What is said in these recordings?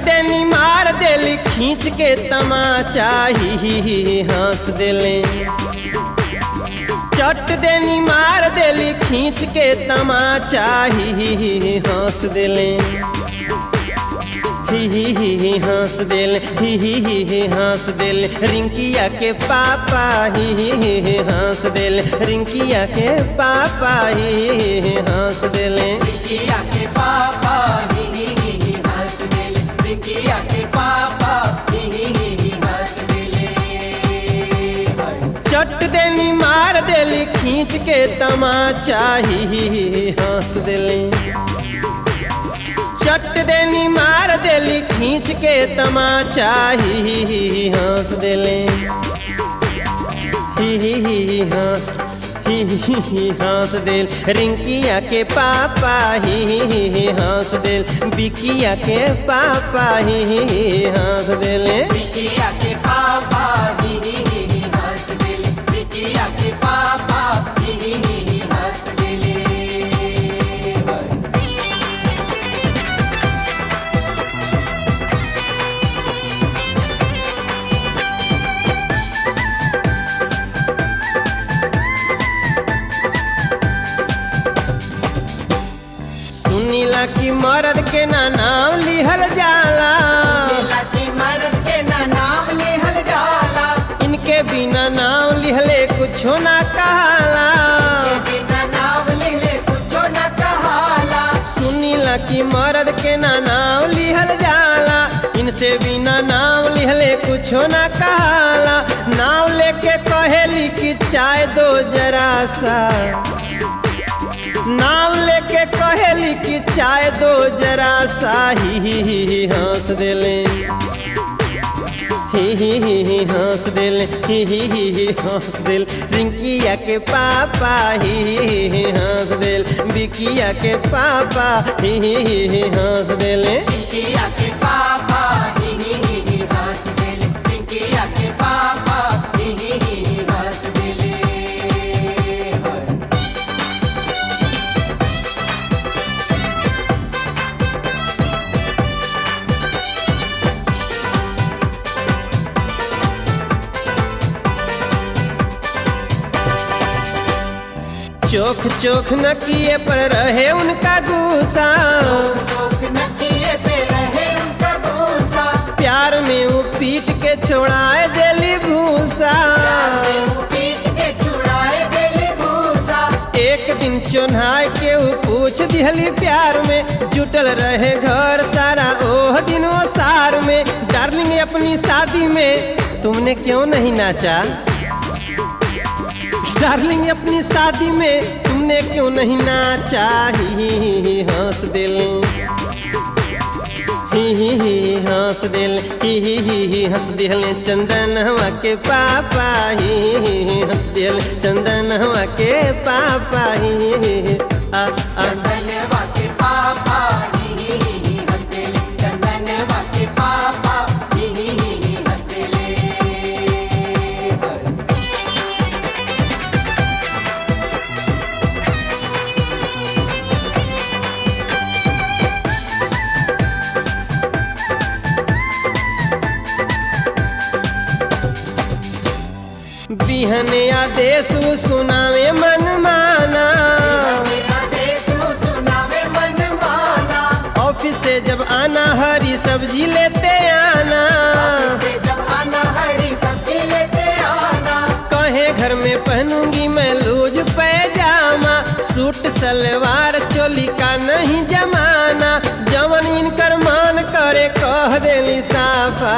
देनी मार देली खींच के तमाचा ही हंस देले। चट देनी मार देली खींच के तमाचा ही हंस देले। ही हंस देले, ही हंस देले रिंकिया के पापा ही हंस देले। रिंकिया के पापा ही हंस देले। रिंकिया के पापा ही हंस देले। रिंकिया के पापा ही हंस देले। चट देनी मार देली खींच के तमाचा ही हंस देले। चट देनी मार देली खींच के तमाचा ही हंस देले। ही हंस देल रिंकिया के पापा ही हंस देल। बिकिया के पापा ही हंस देले। रिंकिया के पापा ही हंस देले। रिंकिया के पापा ही हंस देले। सुनीला की मर्द के ना नाम लिहल जाला। सुनीला की मर्द के ना नाम लिहल जाला। इनके बिना नाम लिहले कुछो ना कहाला। इनके बिना नाम लिहले कुछो ना कहाला। सुनीला की मर्द के ना नाम लिहल जाला। इनसे बिना नाम लिहले कुछो ना कहाला। नाम लेके कहेली कि चाय दो जरा सा। नाम लेके कहेली कि चाय दो जरा सा ही हंस देले। ही हंस देले। ही हंस देल रिंकिया के पापा ही हंस देल। बिकिया के पापा ही हंस देले। रिंकिया के पापा ही हंस देले। रिंकिया के पापा ही हंस देले। चोख चोख न किए पर रहे उनका गुस्सा। चोख न किए पे रहे उनका गुस्सा। प्यार में वो पीट के छोड़ाए देली भूसा। पीट के छुड़ाए देली भूसा। एक दिन चोन्हाए के वो पूछ दिहली प्यार में। जुटल रहे घर सारा ओह दिन वो सार में। डार्लिंग अपनी शादी में तुमने क्यों नहीं नाचा। डार्लिंग अपनी शादी में तुमने क्यों नहीं नाचा ही हंस दिल। ही हंस दिल। ही हंस दिल चंदन हवा के पापा ही हंस दिल। चंदन हवा के पापा ही चंदनवा के पापा ही हंस देले। चंदनवा के पापा ही हंस देले। बिहने आदेश सुनावे मन माना। ऑफिस से जब आना हरी सब्जी लेते आना। जब आना हरी सब्जी लेते आना। कहे घर में पहनूंगी मैं लूज पैजामा। सूट सलवार चोली का नहीं जमाना। जवन इनकर मान करे कह देली साफा।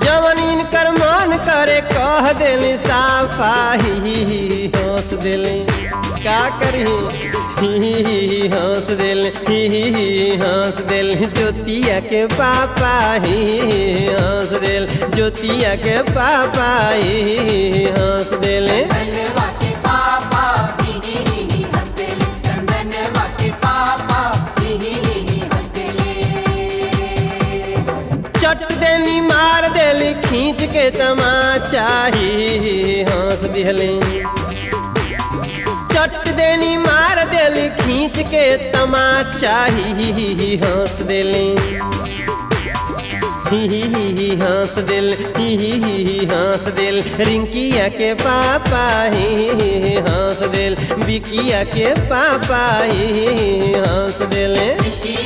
जवन इनकर मान करे कह देली साफा ही हंस देली। का करी ही हंस देल। ही हंस देल ज्योतिया के पापा ही हंस देल। ज्योतिया के पापा ही हंस देले। चंदनवा के पापा ही हंस देले। चंदनवा के पापा ही हंस देले। चट देनी मार देली खींच के तमाचा ही हंस दिहले। चट देनी मार देली खींच के तमाचा ही हंस देली ही हंस दिल ही हंस दिल रिंकिया के पापा ही हंस दिल बिकिया के पापा ही हंस दिल बिकिया